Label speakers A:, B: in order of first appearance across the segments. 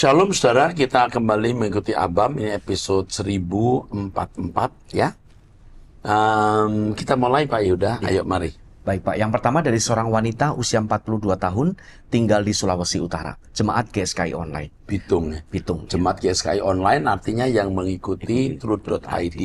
A: Shalom saudara, kita kembali mengikuti Abam, ini episode 1044 ya. Kita mulai Pak Yuda, ayo mari.
B: Baik Pak, yang pertama dari seorang wanita usia 42 tahun tinggal di Sulawesi Utara, Jemaat GSKI Online.
A: Bitung ya.
B: Bitung.
A: Jemaat GSKI Online artinya yang mengikuti truth.id,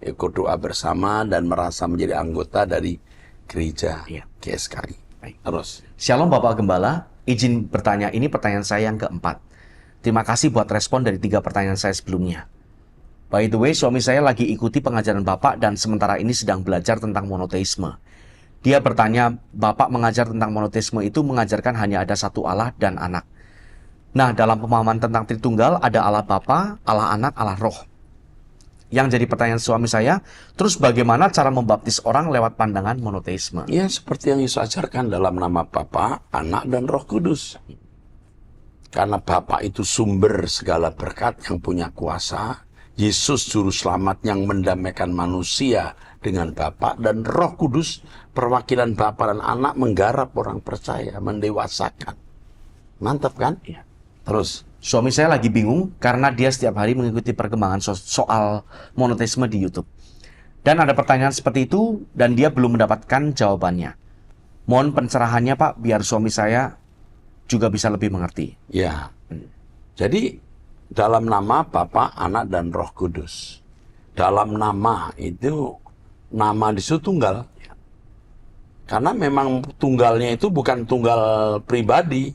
A: ikut doa bersama dan merasa menjadi anggota dari gereja GSKI.
B: Baik.
A: Terus.
B: Shalom Bapak Gembala, izin bertanya, ini pertanyaan saya yang keempat. Terima kasih buat respon dari 3 pertanyaan saya sebelumnya. By the way, suami saya lagi ikuti pengajaran Bapak dan sementara ini sedang belajar tentang monoteisme. Dia bertanya, Bapak mengajar tentang monoteisme itu mengajarkan hanya ada satu Allah dan anak. Nah, dalam pemahaman tentang Tritunggal ada Allah Bapa, Allah Anak, Allah Roh. Yang jadi pertanyaan suami saya, terus bagaimana cara membaptis orang lewat pandangan monoteisme?
A: Ya, seperti yang Yesus ajarkan dalam nama Bapa, Anak, dan Roh Kudus. Karena Bapa itu sumber segala berkat yang punya kuasa. Yesus juru selamat yang mendamaikan manusia dengan Bapa, dan Roh Kudus perwakilan Bapa dan Anak menggarap orang percaya, mendewasakan. Mantap kan?
B: Ya.
A: Terus.
B: Suami saya lagi bingung karena dia setiap hari mengikuti perkembangan soal monoteisme di YouTube. Dan ada pertanyaan seperti itu dan dia belum mendapatkan jawabannya. Mohon pencerahannya Pak, biar suami saya juga bisa lebih mengerti.
A: Ya. Jadi dalam nama Bapa, Anak, dan Roh Kudus. Dalam nama itu, nama di situ tunggal. Karena memang tunggalnya itu bukan tunggal pribadi.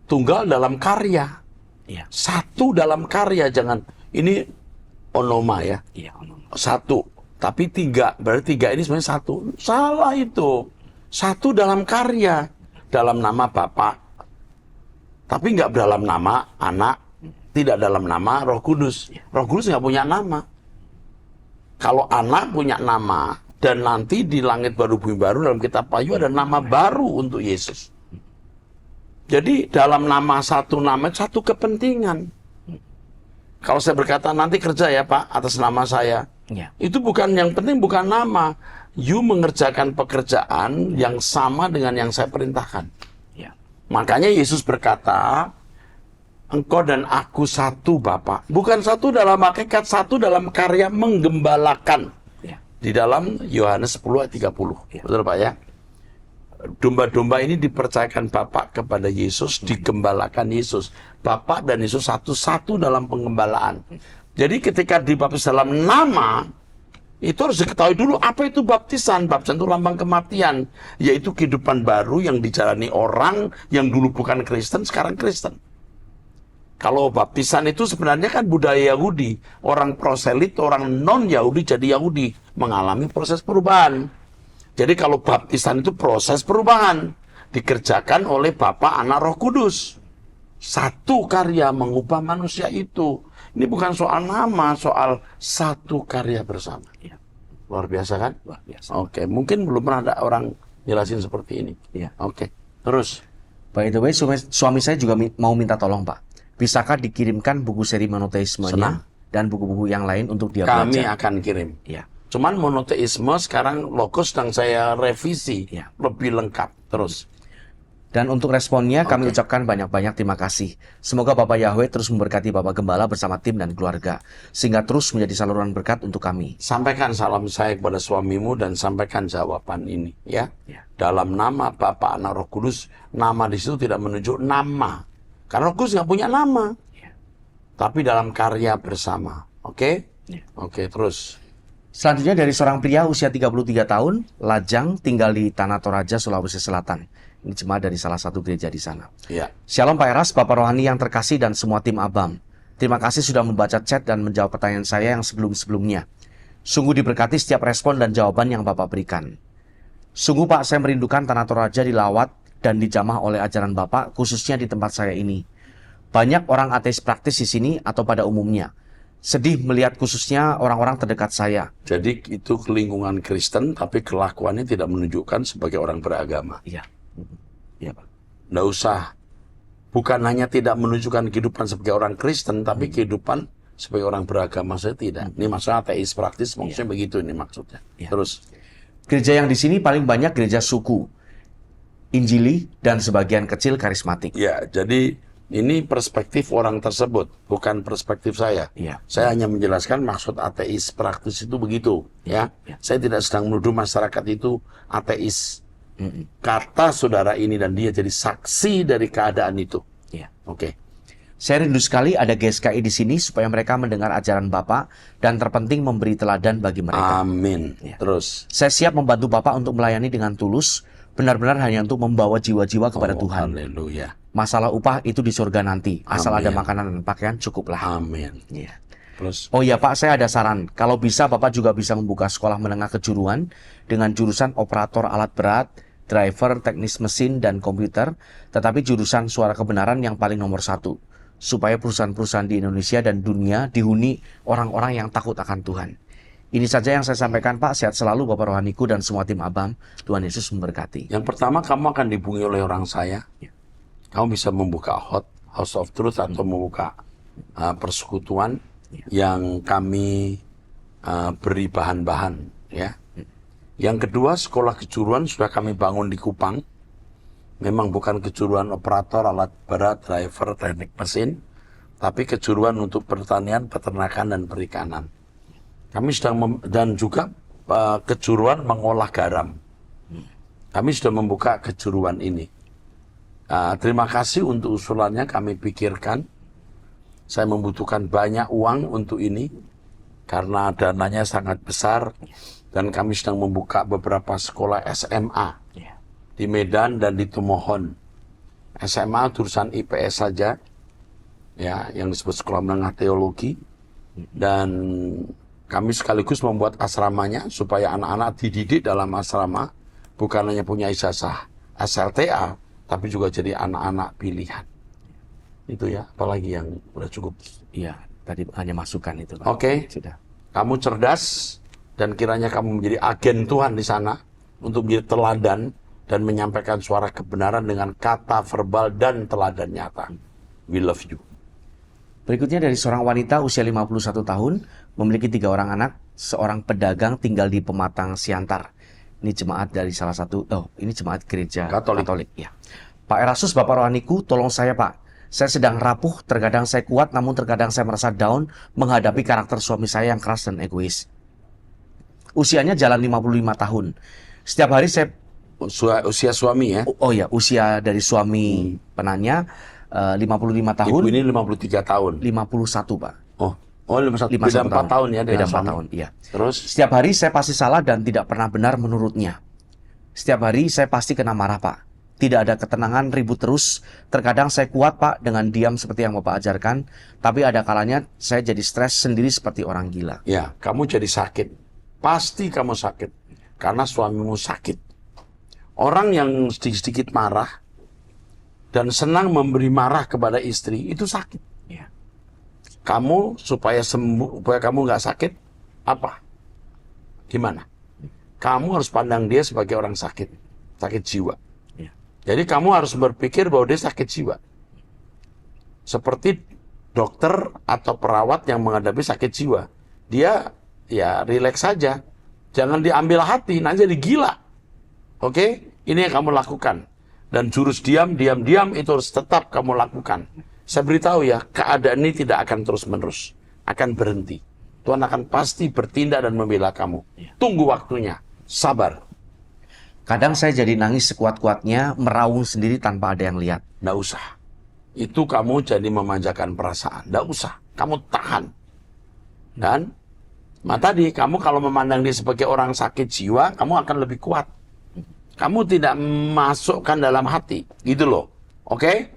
A: Tunggal dalam karya.
B: Iya.
A: Satu dalam karya, jangan. Ini onoma ya.
B: Iya, onoma.
A: Satu. Tapi 3. Berarti 3 ini sebenarnya satu. Salah itu. Satu dalam karya. Dalam nama Bapa. Tapi nggak dalam nama Anak, tidak dalam nama Roh Kudus. Roh Kudus nggak punya nama. Kalau Anak punya nama, dan nanti di langit baru bumi baru dalam kitab Wahyu ada nama baru untuk Yesus. Jadi dalam nama satu kepentingan. Kalau saya berkata nanti kerja ya Pak atas nama saya, itu bukan yang penting, bukan nama. You mengerjakan pekerjaan yang sama dengan yang saya perintahkan. Makanya Yesus berkata, engkau dan aku satu Bapa. Bukan satu dalam hakikat, satu dalam karya menggembalakan. Di dalam Yohanes 10 ayat 30. Betul Pak ya? Domba-domba ini dipercayakan Bapa kepada Yesus, digembalakan Yesus. Bapa dan Yesus satu-satu dalam penggembalaan. Jadi ketika dibaptis dalam nama, itu harus diketahui dulu apa itu baptisan. Baptisan itu lambang kematian, yaitu kehidupan baru yang dijalani orang yang dulu bukan Kristen, sekarang Kristen. Kalau baptisan itu sebenarnya kan budaya Yahudi. Orang proselit, orang non-Yahudi jadi Yahudi, mengalami proses perubahan. Jadi kalau baptisan itu proses perubahan, dikerjakan oleh Bapa, Anak, Roh Kudus. Satu karya mengubah manusia itu. Ini bukan soal nama, soal satu karya bersama. Luar biasa kan?
B: Luar biasa.
A: Oke, mungkin belum pernah ada orang jelasin seperti ini. Oke, terus.
B: By the way, suami saya juga mau minta tolong Pak. Bisakah dikirimkan buku seri monoteismenya dan buku-buku yang lain untuk dia
A: baca? Kami
B: belajar?
A: akan kirim.
B: Ya.
A: Cuman monoteisme sekarang logos sedang saya revisi. Lebih lengkap. Terus.
B: Dan untuk responnya kami ucapkan banyak-banyak terima kasih. Semoga Bapak Yahweh terus memberkati Bapak Gembala bersama tim dan keluarga. Sehingga terus menjadi saluran berkat untuk kami.
A: Sampaikan salam saya kepada suamimu dan sampaikan jawaban ini. Ya. Dalam nama Bapa, Anak, Roh Kudus. Nama di situ tidak menunjuk nama. Karena Roh Kudus nggak punya nama. Tapi dalam karya bersama. Oke? Oke, terus.
B: Selanjutnya dari seorang pria usia 33 tahun, lajang, tinggal di Tanah Toraja, Sulawesi Selatan. Ini jemaat dari salah satu gereja di sana. Shalom Pak Eras, Bapak Rohani yang terkasih dan semua tim Abam. Terima kasih sudah membaca chat dan menjawab pertanyaan saya yang sebelum-sebelumnya. Sungguh diberkati setiap respon dan jawaban yang Bapak berikan. Sungguh Pak, saya merindukan Tanah Toraja dilawat dan dijamah oleh ajaran Bapak, khususnya di tempat saya ini. Banyak orang ateis praktis di sini atau pada umumnya. Sedih melihat khususnya orang-orang terdekat saya.
A: Jadi itu lingkungan Kristen, tapi kelakuannya tidak menunjukkan sebagai orang beragama.
B: Iya Pak.
A: Nggak usah. Bukan hanya tidak menunjukkan kehidupan sebagai orang Kristen, tapi kehidupan sebagai orang beragama saya tidak. Ini maksudnya ateis praktis, maksudnya begitu ini maksudnya. Terus.
B: Gereja yang di sini paling banyak gereja suku, Injili, dan sebagian kecil karismatik.
A: Ya, jadi Ini perspektif orang tersebut, bukan perspektif saya.
B: Iya.
A: Saya hanya menjelaskan maksud ateis praktis itu begitu, ya. Saya tidak sedang menuduh masyarakat itu ateis. Kata saudara ini dan dia jadi saksi dari keadaan itu.
B: Iya.
A: Oke.
B: Saya rindu sekali ada GSKI di sini supaya mereka mendengar ajaran Bapak dan terpenting memberi teladan bagi mereka.
A: Amin.
B: Ya.
A: Terus.
B: Saya siap membantu Bapak untuk melayani dengan tulus, benar-benar hanya untuk membawa jiwa-jiwa kepada Tuhan.
A: Haleluya.
B: Masalah upah itu di surga nanti, asal
A: Amin.
B: ada makanan dan pakaian cukuplah.
A: Amin.
B: Ya.
A: Terus.
B: Oh iya Pak, saya ada saran. Kalau bisa Bapak juga bisa membuka sekolah menengah kejuruan dengan jurusan operator alat berat, driver, teknis mesin, dan komputer, tetapi jurusan suara kebenaran yang paling nomor 1. Supaya perusahaan-perusahaan di Indonesia dan dunia dihuni orang-orang yang takut akan Tuhan. Ini saja yang saya sampaikan Pak. Sehat selalu Bapak rohaniku dan semua tim Abam. Tuhan Yesus memberkati.
A: Yang pertama, kamu akan dihubungi oleh orang saya.
B: Ya.
A: Kamu bisa membuka House of Truth atau membuka persekutuan yang kami beri bahan-bahan, ya. Yang kedua, sekolah kejuruan sudah kami bangun di Kupang. Memang bukan kejuruan operator alat berat, driver, teknik mesin, tapi kejuruan untuk pertanian, peternakan, dan perikanan. Kami sedang dan juga kejuruan mengolah garam. Kami sudah membuka kejuruan ini. Terima kasih untuk usulannya, kami pikirkan. Saya membutuhkan banyak uang untuk ini karena dananya sangat besar dan kami sedang membuka beberapa sekolah SMA di Medan dan di Tomohon. SMA jurusan IPS saja, ya, yang disebut Sekolah Menengah Teologi, dan kami sekaligus membuat asramanya supaya anak-anak dididik dalam asrama, bukan hanya punya ijazah SLTA, tapi juga jadi anak-anak pilihan. Itu ya, apalagi yang udah cukup.
B: Iya, tadi hanya masukan itu Pak.
A: Oke.
B: Sudah.
A: Kamu cerdas dan kiranya kamu menjadi agen Tuhan di sana untuk menjadi teladan dan menyampaikan suara kebenaran dengan kata verbal dan teladan nyata. We love you.
B: Berikutnya dari seorang wanita usia 51 tahun, memiliki 3 orang anak, seorang pedagang tinggal di Pematang Siantar. Ini jemaat dari salah satu, ini jemaat gereja Katolik. Ya. Pak Erasus, Bapak rohaniku, tolong saya Pak. Saya sedang rapuh, terkadang saya kuat, namun terkadang saya merasa down menghadapi karakter suami saya yang keras dan egois. Usianya jalan 55 tahun. Setiap hari saya...
A: Usia suami ya?
B: Oh ya, usia dari suami penanya 55 tahun.
A: Ibu ini 53 tahun.
B: 51 Pak.
A: Oh 51. Beda 4 tahun ya?
B: Beda 4 tahun, iya.
A: Terus?
B: Setiap hari saya pasti salah dan tidak pernah benar menurutnya. Setiap hari saya pasti kena marah Pak. Tidak ada ketenangan, ribut terus. Terkadang saya kuat Pak dengan diam seperti yang Bapak ajarkan. Tapi ada kalanya saya jadi stres sendiri seperti orang gila.
A: Ya, kamu jadi sakit. Pasti kamu sakit. Karena suamimu sakit. Orang yang sedikit-sedikit marah dan senang memberi marah kepada istri, itu sakit.
B: Ya.
A: Kamu supaya sembuh, supaya kamu nggak sakit, apa? Gimana? Kamu harus pandang dia sebagai orang sakit jiwa. Jadi kamu harus berpikir bahwa dia sakit jiwa. Seperti dokter atau perawat yang menghadapi sakit jiwa. Dia ya rileks saja. Jangan diambil hati, nanti jadi gila. Oke? Ini yang kamu lakukan. Dan jurus diam itu harus tetap kamu lakukan. Saya beritahu ya, keadaan ini tidak akan terus-menerus. Akan berhenti. Tuhan akan pasti bertindak dan membela kamu. Tunggu waktunya. Sabar.
B: Kadang saya jadi nangis sekuat-kuatnya, meraung sendiri tanpa ada yang lihat.
A: Nggak usah. Itu kamu jadi memanjakan perasaan. Nggak usah. Kamu tahan. Dan tadi kamu kalau memandang dia sebagai orang sakit jiwa, kamu akan lebih kuat. Kamu tidak masukkan dalam hati. Gitu loh. Oke?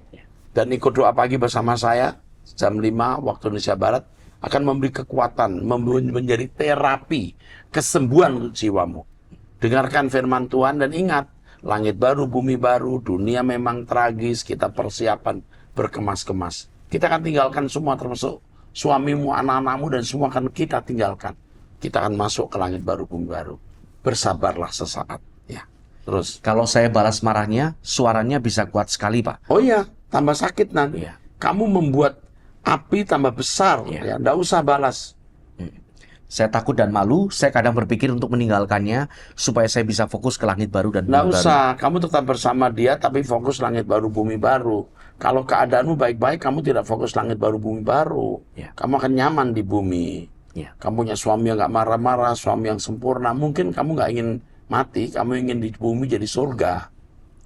A: Dan ikut doa pagi bersama saya, jam 5 waktu Indonesia Barat, akan memberi kekuatan, menjadi terapi, kesembuhan untuk jiwamu. Dengarkan firman Tuhan dan ingat, langit baru, bumi baru, dunia memang tragis, kita persiapan berkemas-kemas. Kita akan tinggalkan semua termasuk suamimu, anak-anakmu, dan semua akan kita tinggalkan. Kita akan masuk ke langit baru, bumi baru. Bersabarlah sesaat. Ya. Terus.
B: Kalau saya balas marahnya, suaranya bisa kuat sekali Pak.
A: Oh iya, tambah sakit nanti.
B: Ya.
A: Kamu membuat api tambah besar. Ya. Nggak usah balas.
B: Saya takut dan malu, saya kadang berpikir untuk meninggalkannya supaya saya bisa fokus ke langit baru dan bumi baru.
A: Nggak usah, kamu tetap bersama dia tapi fokus langit baru, bumi baru. Kalau keadaanmu baik-baik, kamu tidak fokus langit baru, bumi baru.
B: Ya.
A: Kamu akan nyaman di bumi.
B: Ya.
A: Kamu punya suami yang nggak marah-marah, suami yang sempurna. Mungkin kamu nggak ingin mati, kamu ingin di bumi jadi surga.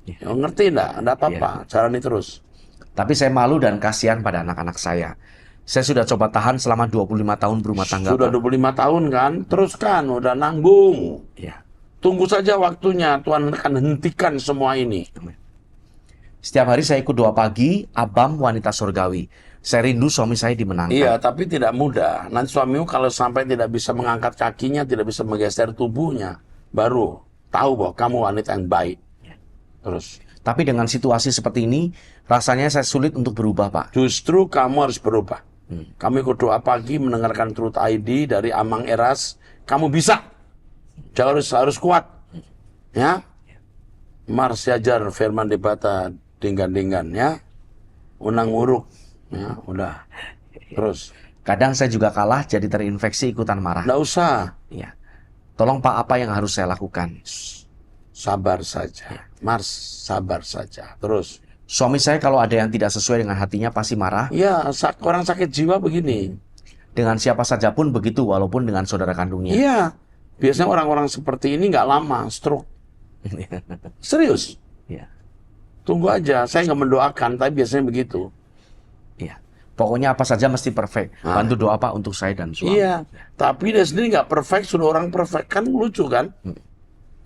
A: Ya. Ngerti enggak? Enggak apa-apa, jalani terus.
B: Tapi saya malu dan kasihan pada anak-anak saya. Saya sudah coba tahan selama 25 tahun berumah tangga.
A: Sudah 25 tahun kan? Teruskan, udah nanggung.
B: Ya.
A: Tunggu saja waktunya, Tuhan akan hentikan semua ini.
B: Setiap hari saya ikut doa pagi, Abam wanita surgawi. Saya rindu suami saya dimenangkan.
A: Iya, tapi tidak mudah. Nanti suamimu kalau sampai tidak bisa mengangkat kakinya, tidak bisa menggeser tubuhnya, baru tahu bahwa kamu wanita yang baik. Terus.
B: Tapi dengan situasi seperti ini, rasanya saya sulit untuk berubah, Pak.
A: Justru kamu harus berubah. Kami ikut doa pagi, mendengarkan Truth ID dari Amang Eras. Kamu bisa. Harus kuat. Ya. Mars Yajar, Firman Debata, Dinggan-dinggan, ya. Unang uruk. Ya, udah. Terus.
B: Kadang saya juga kalah jadi terinfeksi ikutan marah.
A: Nggak usah.
B: Ya. Tolong Pak, apa yang harus saya lakukan?
A: Sabar saja. Mars, sabar saja. Terus.
B: Suami saya kalau ada yang tidak sesuai dengan hatinya pasti marah.
A: Ya, orang sakit jiwa begini.
B: Dengan siapa saja pun begitu, walaupun dengan saudara kandungnya.
A: Iya. Biasanya orang-orang seperti ini nggak lama stroke. Serius.
B: Ya.
A: Tunggu aja. Saya nggak mendoakan, tapi biasanya begitu.
B: Iya. Pokoknya apa saja mesti perfect. Bantu doa Pak untuk saya dan suami.
A: Iya. Tapi dia sendiri nggak perfect, sudah orang perfect. Kan lucu kan?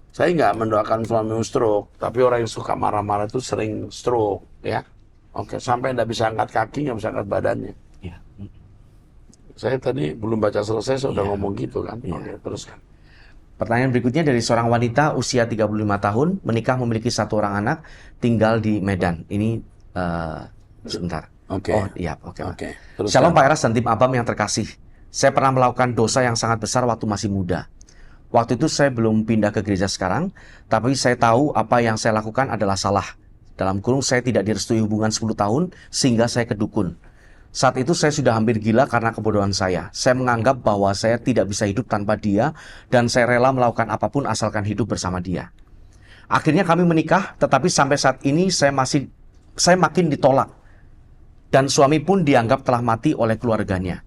A: Saya nggak mendoakan suami stroke, tapi orang yang suka marah-marah itu sering stroke, ya. Oke, sampai nggak bisa angkat kaki, nggak bisa angkat badannya.
B: Ya.
A: Saya tadi belum baca selesai, saya udah ngomong gitu kan. Oke, teruskan.
B: Pertanyaan berikutnya dari seorang wanita usia 35 tahun, menikah memiliki 1 orang anak, tinggal di Medan. Ini sebentar.
A: Oke.
B: Oh iya, oke.
A: Teruskan.
B: Shalom Pak Eras dan tim Abam yang terkasih. Saya pernah melakukan dosa yang sangat besar waktu masih muda. Waktu itu saya belum pindah ke gereja sekarang, tapi saya tahu apa yang saya lakukan adalah salah. Dalam kurung saya tidak direstui hubungan 10 tahun, sehingga saya ke dukun. Saat itu saya sudah hampir gila karena kebodohan saya. Saya menganggap bahwa saya tidak bisa hidup tanpa dia, dan saya rela melakukan apapun asalkan hidup bersama dia. Akhirnya kami menikah, tetapi sampai saat ini saya makin ditolak. Dan suami pun dianggap telah mati oleh keluarganya.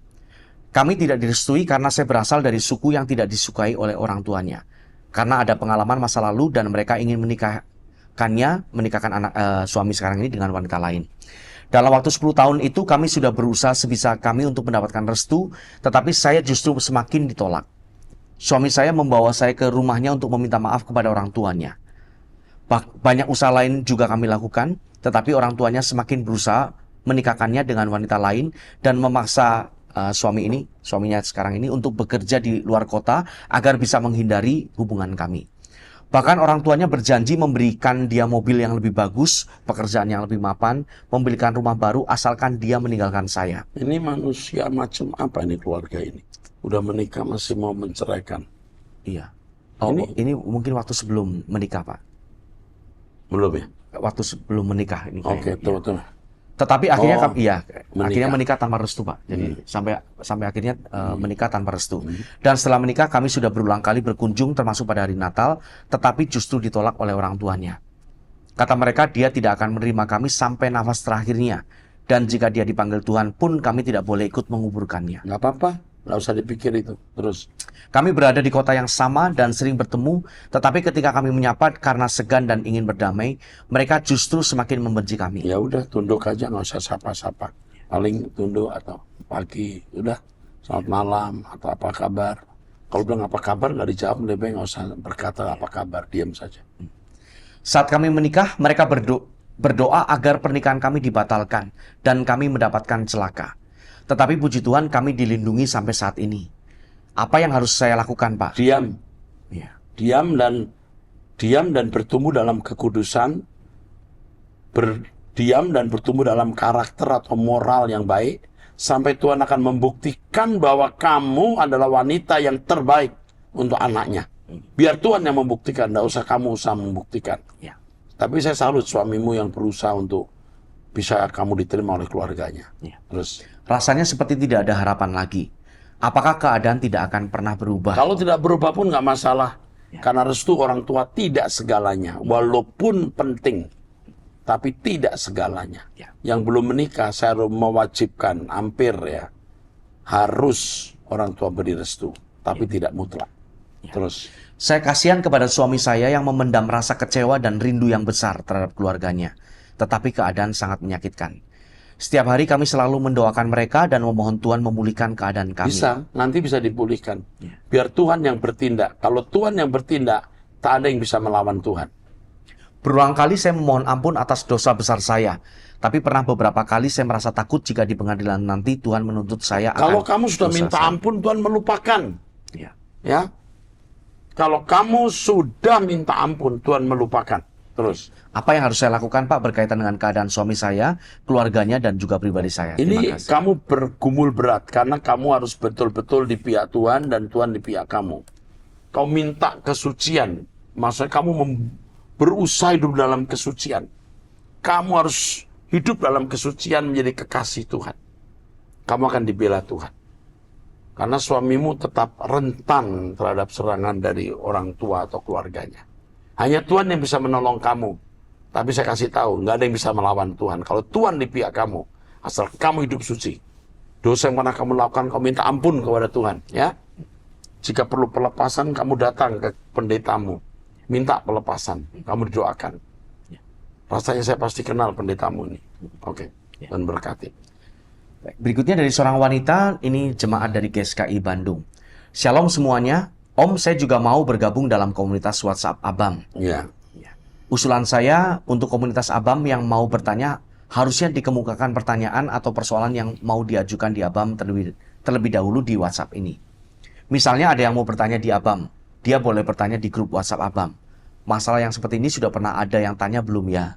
B: Kami tidak direstui karena saya berasal dari suku yang tidak disukai oleh orang tuanya. Karena ada pengalaman masa lalu dan mereka ingin menikahkan anak suami sekarang ini dengan wanita lain. Dalam waktu 10 tahun itu kami sudah berusaha sebisa kami untuk mendapatkan restu, tetapi saya justru semakin ditolak. Suami saya membawa saya ke rumahnya untuk meminta maaf kepada orang tuanya. Banyak usaha lain juga kami lakukan, tetapi orang tuanya semakin berusaha menikahkannya dengan wanita lain dan memaksa suaminya sekarang ini untuk bekerja di luar kota agar bisa menghindari hubungan kami. Bahkan orang tuanya berjanji memberikan dia mobil yang lebih bagus, pekerjaan yang lebih mapan, membelikan rumah baru asalkan dia meninggalkan saya.
A: Ini manusia macam apa ini keluarga ini? Udah menikah masih mau menceraikan.
B: Iya. Oh, ini mungkin waktu sebelum menikah, Pak.
A: Belum ya?
B: Waktu sebelum menikah ini.
A: Oke, betul.
B: Tetapi akhirnya
A: menikah.
B: Menikah tanpa restu, Pak. Jadi sampai akhirnya menikah tanpa restu. Dan setelah menikah kami sudah berulang kali berkunjung termasuk pada hari Natal, tetapi justru ditolak oleh orang tuanya. Kata mereka dia tidak akan menerima kami sampai nafas terakhirnya. Dan jika dia dipanggil Tuhan pun kami tidak boleh ikut menguburkannya.
A: Nggak apa-apa, nggak usah dipikir itu. Terus.
B: Kami berada di kota yang sama dan sering bertemu, tetapi ketika kami menyapa karena segan dan ingin berdamai, mereka justru semakin membenci kami.
A: Ya udah, tunduk aja, nggak usah sapa-sapa. Paling tunduk atau pagi, udah selamat malam atau apa kabar. Kalau bilang apa kabar nggak dijawab, lebih baik nggak usah berkata apa kabar, diam saja.
B: Saat kami menikah, mereka berdoa agar pernikahan kami dibatalkan dan kami mendapatkan celaka. Tetapi puji Tuhan kami dilindungi sampai saat ini. Apa yang harus saya lakukan, Pak?
A: Diam.
B: Ya.
A: Diam dan bertumbuh dalam kekudusan, berdiam dan bertumbuh dalam karakter atau moral yang baik, sampai Tuhan akan membuktikan bahwa kamu adalah wanita yang terbaik untuk anaknya. Biar Tuhan yang membuktikan, tidak usah kamu usah membuktikan.
B: Ya.
A: Tapi saya salut suamimu yang berusaha untuk bisa kamu diterima oleh keluarganya.
B: Ya.
A: Terus.
B: Rasanya seperti tidak ada harapan lagi. Apakah keadaan tidak akan pernah berubah?
A: Kalau tidak berubah pun nggak masalah. Ya. Karena restu orang tua tidak segalanya, walaupun penting. tapi tidak segalanya.
B: Ya.
A: Yang belum menikah, saya mewajibkan, hampir ya, harus orang tua beri restu, tapi tidak mutlak. Terus,
B: saya kasihan kepada suami saya yang memendam rasa kecewa dan rindu yang besar terhadap keluarganya. Tetapi keadaan sangat menyakitkan. Setiap hari kami selalu mendoakan mereka dan memohon Tuhan memulihkan keadaan kami.
A: bisa, nanti bisa dipulihkan. Biar Tuhan yang bertindak. Kalau Tuhan yang bertindak, tak ada yang bisa melawan Tuhan.
B: Berulang kali saya memohon ampun atas dosa besar saya. Tapi pernah beberapa kali saya merasa takut jika di pengadilan nanti Tuhan menuntut saya akan
A: Kalau kamu sudah
B: dosa
A: minta
B: saya.
A: ampun, Tuhan melupakan.
B: Ya.
A: Ya, kalau kamu sudah minta ampun, Tuhan melupakan. Terus,
B: Apa yang harus saya lakukan, Pak, berkaitan dengan keadaan suami saya, keluarganya, dan juga pribadi saya? Terima
A: ini
B: kasih.
A: kamu bergumul berat karena kamu harus betul-betul di pihak Tuhan dan Tuhan di pihak kamu. Kau minta kesucian, maksudnya kamu berusaha hidup dalam kesucian. Kamu harus hidup dalam kesucian menjadi kekasih Tuhan. Kamu akan dibela Tuhan. Karena suamimu tetap rentan terhadap serangan dari orang tua atau keluarganya. Hanya Tuhan yang bisa menolong kamu. Tapi saya kasih tahu, nggak ada yang bisa melawan Tuhan. Kalau Tuhan di pihak kamu, asal kamu hidup suci. Dosa yang pernah kamu lakukan, kamu minta ampun kepada Tuhan. Ya, jika perlu pelepasan, kamu datang ke pendetamu. Minta pelepasan, kamu didoakan. Rasanya saya pasti kenal pendetamu ini. Oke, dan berkati.
B: Baik, berikutnya dari seorang wanita, ini jemaat dari GSKI Bandung. Shalom semuanya, Om, saya juga mau bergabung dalam komunitas WhatsApp ABAM.
A: Ya.
B: Usulan saya untuk komunitas ABAM yang mau bertanya, harusnya dikemukakan pertanyaan atau persoalan yang mau diajukan di ABAM terlebih dahulu di WhatsApp ini. Misalnya ada yang mau bertanya di ABAM, dia boleh bertanya di grup WhatsApp ABAM. Masalah yang seperti ini sudah pernah ada yang tanya belum ya?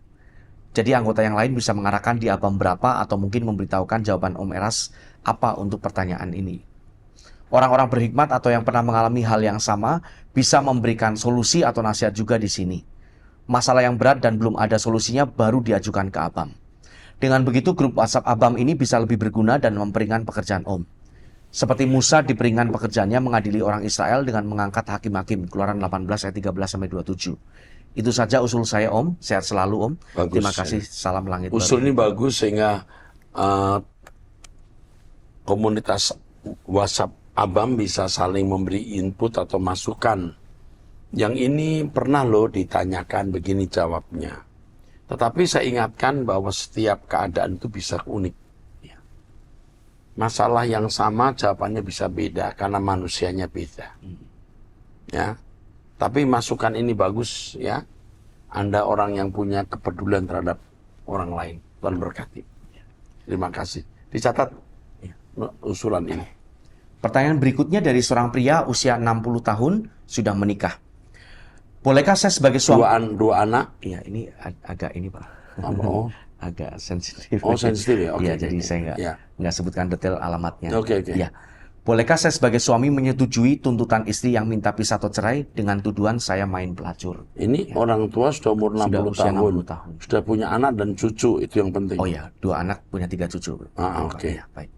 B: Jadi anggota yang lain bisa mengarahkan di ABAM berapa atau mungkin memberitahukan jawaban Om Eras apa untuk pertanyaan ini. Orang-orang berhikmat atau yang pernah mengalami hal yang sama bisa memberikan solusi atau nasihat juga di sini. Masalah yang berat dan belum ada solusinya baru diajukan ke ABAM. Dengan begitu grup WhatsApp ABAM ini bisa lebih berguna dan memperingan pekerjaan Om. Seperti Musa diperingan pekerjaannya mengadili orang Israel dengan mengangkat hakim-hakim, Keluaran 18 ayat 13-27. Itu saja usul saya, Om. Sehat selalu, Om.
A: Bagus.
B: Terima kasih. Salam langit
A: Usul
B: baru.
A: ini bagus sehingga komunitas WhatsApp ABAM bisa saling memberi input atau masukan. Yang ini pernah loh ditanyakan, begini jawabnya. Tetapi saya ingatkan bahwa setiap keadaan itu bisa unik. Masalah yang sama jawabannya bisa beda karena manusianya beda. Ya. Tapi masukan ini bagus ya. Anda orang yang punya kepedulian terhadap orang lain. Tuhan berkati. Terima kasih. Dicatat usulan ini.
B: Pertanyaan berikutnya dari seorang pria usia 60 tahun sudah menikah. Bolehkah saya sebagai suami...
A: Dua anak?
B: Iya, ini agak ini, Pak.
A: Oh.
B: Agak sensitif.
A: Oh, sensitif ya? Oke.
B: Iya, jadi saya nggak sebutkan detail alamatnya.
A: Oke.
B: Iya. Bolehkah saya sebagai suami menyetujui tuntutan istri yang minta pisah atau cerai dengan tuduhan saya main pelacur?
A: Ini orang tua sudah umur 60
B: usia
A: tahun.
B: 60 tahun.
A: Sudah punya anak dan cucu, itu yang penting.
B: Oh ya, 2 anak punya 3 cucu.
A: Oke.
B: Ya, baik.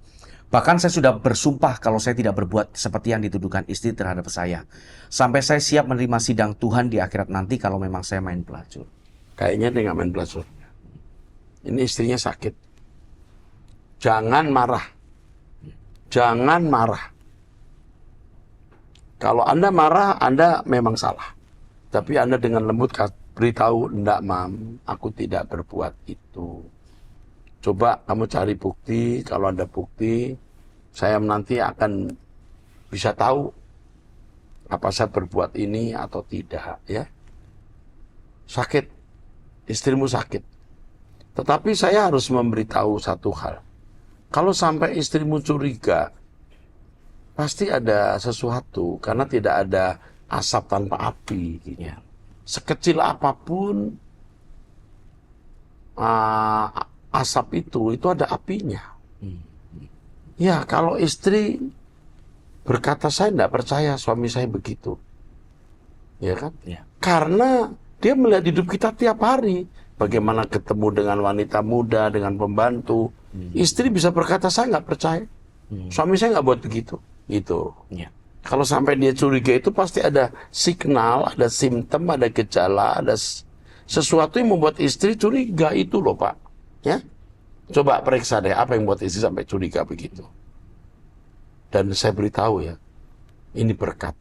B: Bahkan saya sudah bersumpah kalau saya tidak berbuat seperti yang dituduhkan istri terhadap saya. Sampai saya siap menerima sidang Tuhan di akhirat nanti kalau memang saya main pelacur.
A: Kayaknya dia nggak main pelacur. Ini istrinya sakit. Jangan marah. Jangan marah. Kalau Anda marah, Anda memang salah. Tapi Anda dengan lembut beritahu, enggak Mam, aku tidak berbuat itu. Coba kamu cari bukti, kalau ada bukti, saya nanti akan bisa tahu apa saya berbuat ini atau tidak, ya. Sakit, istrimu sakit. Tetapi saya harus memberitahu satu hal. Kalau sampai istrimu curiga, pasti ada sesuatu, karena tidak ada asap tanpa api. Gitu.
B: Ya.
A: Sekecil apapun, asap itu ada apinya. Ya, kalau istri berkata, saya tidak percaya suami saya begitu. Ya kan?
B: Ya.
A: Karena dia melihat hidup kita tiap hari. Bagaimana ketemu dengan wanita muda, dengan pembantu. Istri bisa berkata, saya nggak percaya. Suami saya nggak buat begitu. Gitu.
B: Ya.
A: Kalau sampai dia curiga itu pasti ada signal, ada simptom, ada gejala, ada Sesuatu yang membuat istri curiga itu loh Pak. Ya, coba periksa deh apa yang membuat istri sampai curiga begitu. Dan saya beritahu ya, ini berkat.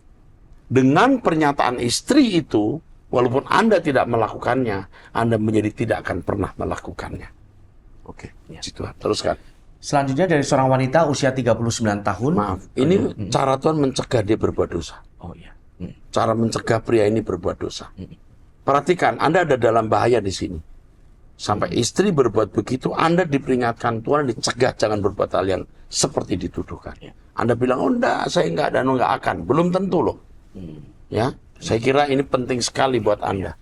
A: Dengan pernyataan istri itu, walaupun Anda tidak melakukannya, Anda menjadi tidak akan pernah melakukannya. Oke, situ. Teruskan.
B: Selanjutnya dari seorang wanita usia 39 tahun.
A: Maaf, ini cara Tuhan mencegah dia berbuat dosa.
B: Oh iya.
A: Cara mencegah pria ini berbuat dosa. Perhatikan, Anda ada dalam bahaya di sini. Sampai istri berbuat begitu, Anda diperingatkan Tuhan, dicegah jangan berbuat hal yang seperti dituduhkan. Anda bilang, oh enggak, saya enggak dan enggak akan. Belum tentu loh. Ya, saya kira ini penting sekali buat Anda.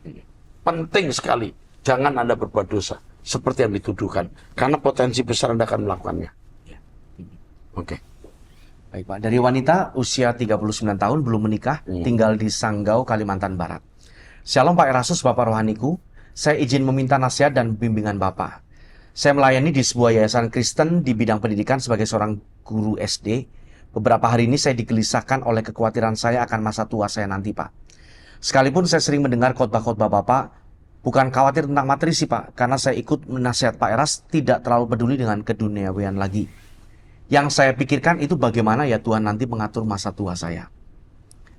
A: Penting sekali. Jangan Anda berbuat dosa seperti yang dituduhkan. Karena potensi besar Anda akan melakukannya. Oke.
B: Baik Pak, dari wanita usia 39 tahun belum menikah, tinggal di Sanggau, Kalimantan Barat. Shalom Pak Erastus, Bapak Rohaniku. Saya izin meminta nasihat dan bimbingan Bapak. Saya melayani di sebuah yayasan Kristen di bidang pendidikan sebagai seorang guru SD. Beberapa hari ini saya digelisahkan oleh kekhawatiran saya akan masa tua saya nanti, Pak. Sekalipun saya sering mendengar khotbah-khotbah Bapak, bukan khawatir tentang materi sih, Pak, karena saya ikut menasihat Pak Eras tidak terlalu peduli dengan keduniawian lagi. Yang saya pikirkan itu bagaimana ya Tuhan nanti mengatur masa tua saya.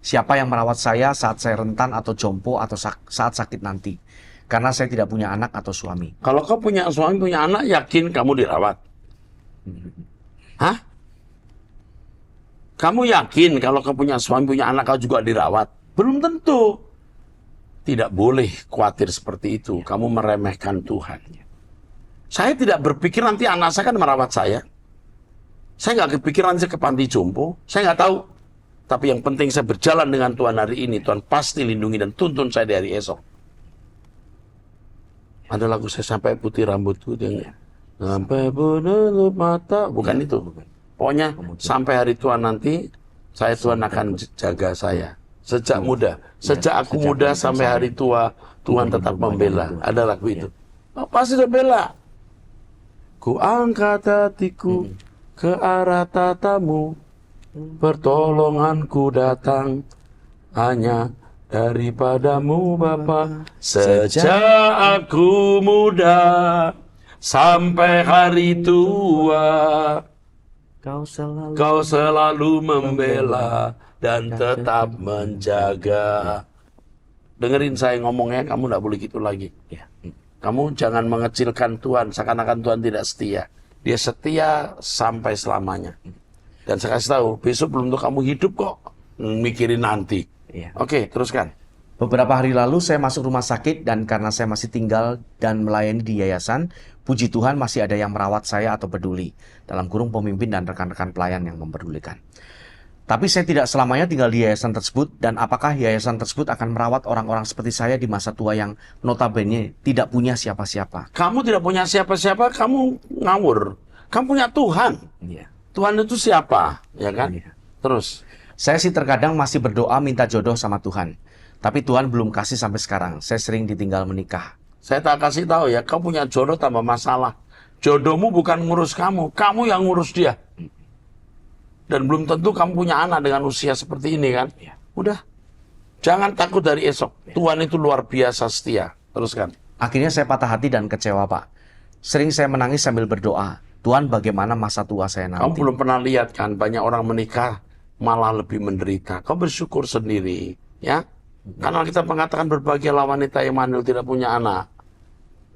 B: Siapa yang merawat saya saat saya rentan atau jompo atau saat sakit nanti. Karena saya tidak punya anak atau suami.
A: Kalau kau punya suami, punya anak, yakin kamu dirawat? Hah? Kamu yakin kalau kau punya suami, punya anak, kau juga dirawat? Belum tentu. Tidak boleh khawatir seperti itu. Kamu meremehkan Tuhan. Saya tidak berpikir nanti anak saya kan merawat saya. Saya nggak kepikiran saya ke panti jompo. Saya nggak tahu. Tapi yang penting saya berjalan dengan Tuhan hari ini. Tuhan pasti lindungi dan tuntun saya di hari esok. Ada lagu saya sampai putih rambutku. Sampai penutup mata. Bukan itu. Pokoknya sampai hari tua nanti, Tuhan akan jaga saya. Sejak muda. Sejak aku muda sampai hari tua, Tuhan tetap membela. Ada lagu itu. Oh, pasti dia bela. Ku angkat hatiku ke arah tatamu. Pertolonganku datang hanya daripadamu Bapa. Sejak aku muda sampai hari tua, Kau selalu membela dan tetap menjaga. Dengerin saya ngomongnya, kamu tidak boleh gitu lagi. Kamu jangan mengecilkan Tuhan, seakan-akan Tuhan tidak setia. Dia setia sampai selamanya. Dan saya kasih tahu, besok belum tentu kamu hidup kok, mikirin nanti. Oke, teruskan.
B: Beberapa hari lalu saya masuk rumah sakit dan karena saya masih tinggal dan melayani di yayasan, puji Tuhan masih ada yang merawat saya atau peduli. Dalam kurung pemimpin dan rekan-rekan pelayan yang memperdulikan. Tapi saya tidak selamanya tinggal di yayasan tersebut dan apakah yayasan tersebut akan merawat orang-orang seperti saya di masa tua yang notabene tidak punya siapa-siapa.
A: Kamu tidak punya siapa-siapa, kamu ngawur. Kamu punya Tuhan. Tuhan itu siapa? Ya kan? Terus.
B: Saya sih terkadang masih berdoa minta jodoh sama Tuhan. Tapi Tuhan belum kasih sampai sekarang. Saya sering ditinggal menikah.
A: Saya tak kasih tahu ya, kau punya jodoh tambah masalah. Jodohmu bukan ngurus kamu yang ngurus dia. Dan belum tentu kamu punya anak dengan usia seperti ini kan. Udah, jangan takut dari esok. Tuhan itu luar biasa setia. Teruskan.
B: Akhirnya saya patah hati dan kecewa, Pak. Sering saya menangis sambil berdoa. Tuhan, bagaimana masa tua saya nanti?
A: Kamu belum pernah lihat kan, banyak orang menikah malah lebih menderita. Kau bersyukur sendiri, ya. Karena kita mengatakan berbahagialah wanita yang mandul tidak punya anak.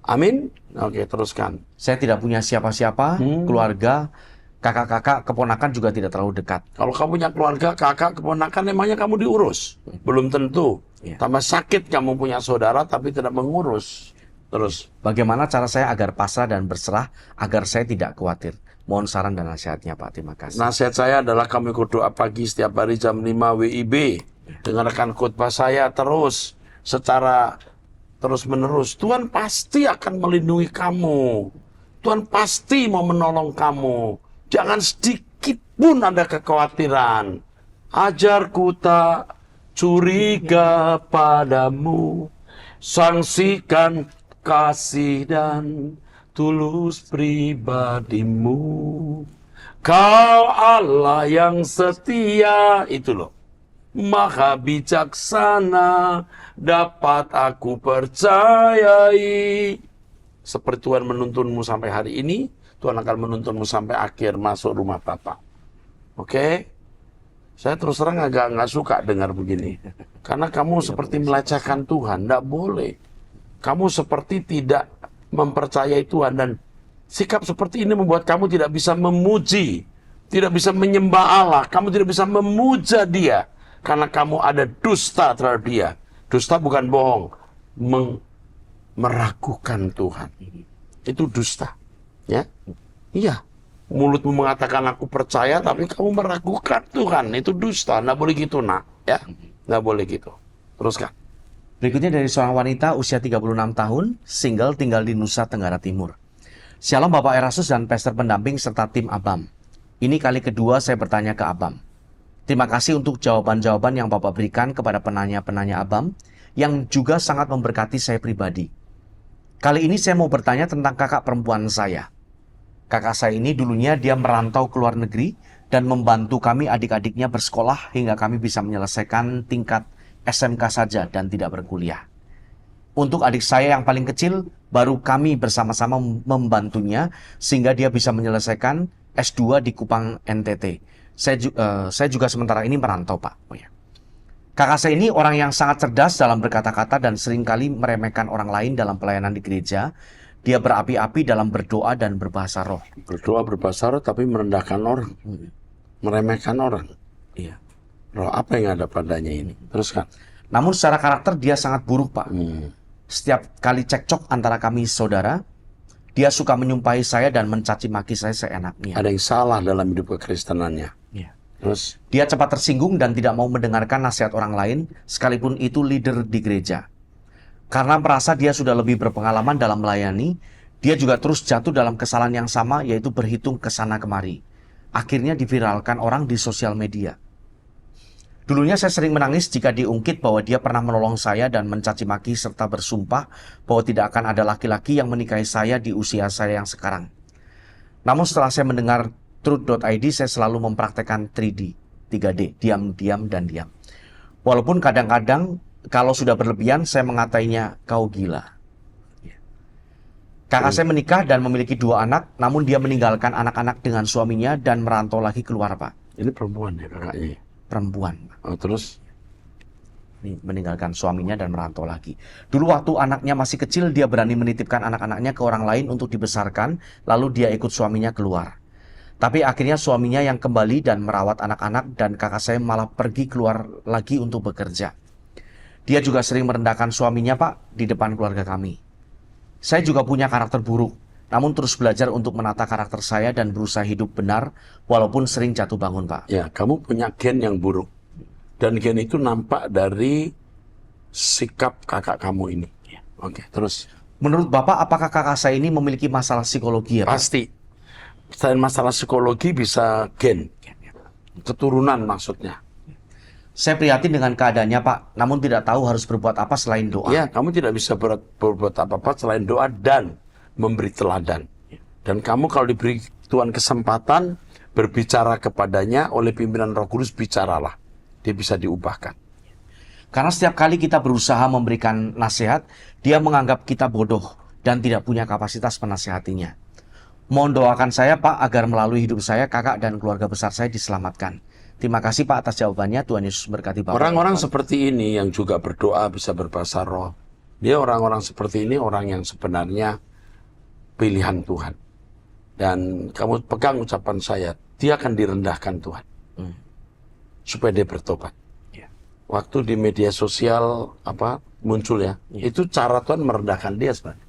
A: Amin. Oke, teruskan.
B: Saya tidak punya siapa-siapa, keluarga, kakak-kakak, keponakan juga tidak terlalu dekat.
A: Kalau kamu punya keluarga, kakak, keponakan, emangnya kamu diurus? Belum tentu. Tambah sakit kamu punya saudara tapi tidak mengurus. Terus.
B: Bagaimana cara saya agar pasrah dan berserah agar saya tidak khawatir? Mohon saran dan nasihatnya, Pak. Terima kasih.
A: Nasihat saya adalah kami berdoa pagi setiap hari jam 5 WIB. Dengarkan khotbah saya terus secara terus-menerus. Tuhan pasti akan melindungi kamu. Tuhan pasti mau menolong kamu. Jangan sedikit pun ada kekhawatiran. Ajarku tak curiga padamu. Saksikan kasih dan tulus pribadimu. Kau Allah yang setia. Itu loh. Maha bijaksana, dapat aku percayai. Seperti Tuhan menuntunmu sampai hari ini, Tuhan akan menuntunmu sampai akhir masuk rumah Bapa. Oke? Saya terus terang agak nggak suka dengar begini. Karena kamu seperti melecehkan Tuhan. Nggak boleh. Kamu seperti tidak mempercayai Tuhan. Dan sikap seperti ini membuat kamu tidak bisa memuji. Tidak bisa menyembah Allah. Kamu tidak bisa memuja Dia. Karena kamu ada dusta terhadap Dia. Dusta bukan bohong. Meragukan Tuhan. Itu dusta. Ya? Iya. Mulutmu mengatakan aku percaya, tapi kamu meragukan Tuhan. Itu dusta. Nggak boleh gitu, nak. Ya? Nggak boleh gitu. Teruskan.
B: Berikutnya dari seorang wanita usia 36 tahun, single, tinggal di Nusa Tenggara Timur. Shalom Bapak Erastus dan pastor pendamping serta tim Abam. Ini kali kedua saya bertanya ke Abam. Terima kasih untuk jawaban-jawaban yang Bapak berikan kepada penanya-penanya Abam, yang juga sangat memberkati saya pribadi. Kali ini saya mau bertanya tentang kakak perempuan saya. Kakak saya ini dulunya dia merantau ke luar negeri dan membantu kami adik-adiknya bersekolah hingga kami bisa menyelesaikan tingkat SMK saja dan tidak berkuliah. Untuk adik saya yang paling kecil, baru kami bersama-sama membantunya sehingga dia bisa menyelesaikan S2 di Kupang NTT. Saya juga sementara ini merantau, Pak. Oh, ya. Kakak saya ini orang yang sangat cerdas dalam berkata-kata dan seringkali meremehkan orang lain dalam pelayanan di gereja. Dia berapi-api dalam berdoa dan berbahasa roh.
A: Berdoa berbahasa roh tapi merendahkan orang. Meremehkan orang.
B: Iya.
A: Roh apa yang ada padanya ini? Teruskan.
B: Namun secara karakter dia sangat buruk, Pak. Setiap kali cekcok antara kami saudara, dia suka menyumpahi saya dan mencaci maki saya seenaknya.
A: Ada yang salah dalam hidup kekristenannya.
B: Iya.
A: Terus?
B: Dia cepat tersinggung dan tidak mau mendengarkan nasihat orang lain, sekalipun itu leader di gereja. Karena merasa dia sudah lebih berpengalaman dalam melayani, dia juga terus jatuh dalam kesalahan yang sama, yaitu berhitung ke sana kemari. Akhirnya diviralkan orang di sosial media. Dulunya saya sering menangis jika diungkit bahwa dia pernah menolong saya dan mencaci maki serta bersumpah bahwa tidak akan ada laki-laki yang menikahi saya di usia saya yang sekarang. Namun setelah saya mendengar Truth.id, saya selalu mempraktekkan 3D, diam, dan diam. Walaupun kadang-kadang kalau sudah berlebihan, saya mengatainya, kau gila. Kakak saya menikah dan memiliki 2 anak, namun dia meninggalkan anak-anak dengan suaminya dan merantau lagi keluar, Pak.
A: Ini perempuan ya kakaknya?
B: Perempuan.
A: Oh, terus?
B: Meninggalkan suaminya dan merantau lagi. Dulu waktu anaknya masih kecil, dia berani menitipkan anak-anaknya ke orang lain untuk dibesarkan, lalu dia ikut suaminya keluar. Tapi akhirnya suaminya yang kembali dan merawat anak-anak dan kakak saya malah pergi keluar lagi untuk bekerja. Dia juga sering merendahkan suaminya, Pak, di depan keluarga kami. Saya juga punya karakter buruk, namun terus belajar untuk menata karakter saya dan berusaha hidup benar walaupun sering jatuh bangun, Pak.
A: Ya, kamu punya gen yang buruk. Dan gen itu nampak dari sikap kakak kamu ini. Ya. Oke, terus.
B: Menurut Bapak, apakah kakak saya ini memiliki masalah psikologi ya, Pak?
A: Pasti. Selain masalah psikologi bisa gen. Keturunan maksudnya.
B: Saya prihatin dengan keadaannya, Pak. Namun tidak tahu harus berbuat apa selain doa.
A: Ya, kamu tidak bisa berbuat apa-apa selain doa dan memberi teladan. Dan kamu kalau diberi Tuhan kesempatan berbicara kepadanya oleh pimpinan Roh Kudus, bicaralah. Dia bisa diubahkan.
B: Karena setiap kali kita berusaha memberikan nasihat, dia menganggap kita bodoh dan tidak punya kapasitas menasihatinya. Mohon doakan saya, Pak, agar melalui hidup saya, kakak dan keluarga besar saya diselamatkan. Terima kasih, Pak, atas jawabannya. Tuhan Yesus berkati Bapak.
A: Orang-orang seperti ini yang juga berdoa bisa berbahasa roh. Dia orang-orang seperti ini orang yang sebenarnya pilihan Tuhan. Dan kamu pegang ucapan saya, dia akan direndahkan Tuhan. Supaya dia bertobat. Waktu di media sosial muncul ya, itu cara Tuhan merendahkan dia sebenarnya.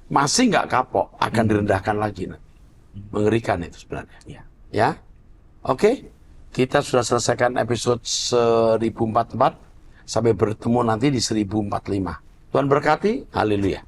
A: Masih nggak kapok, akan direndahkan lagi. Mengerikan itu sebenarnya. Ya, oke. Kita sudah selesaikan episode 1044. Sampai bertemu nanti di 1045. Tuhan berkati. Haleluya.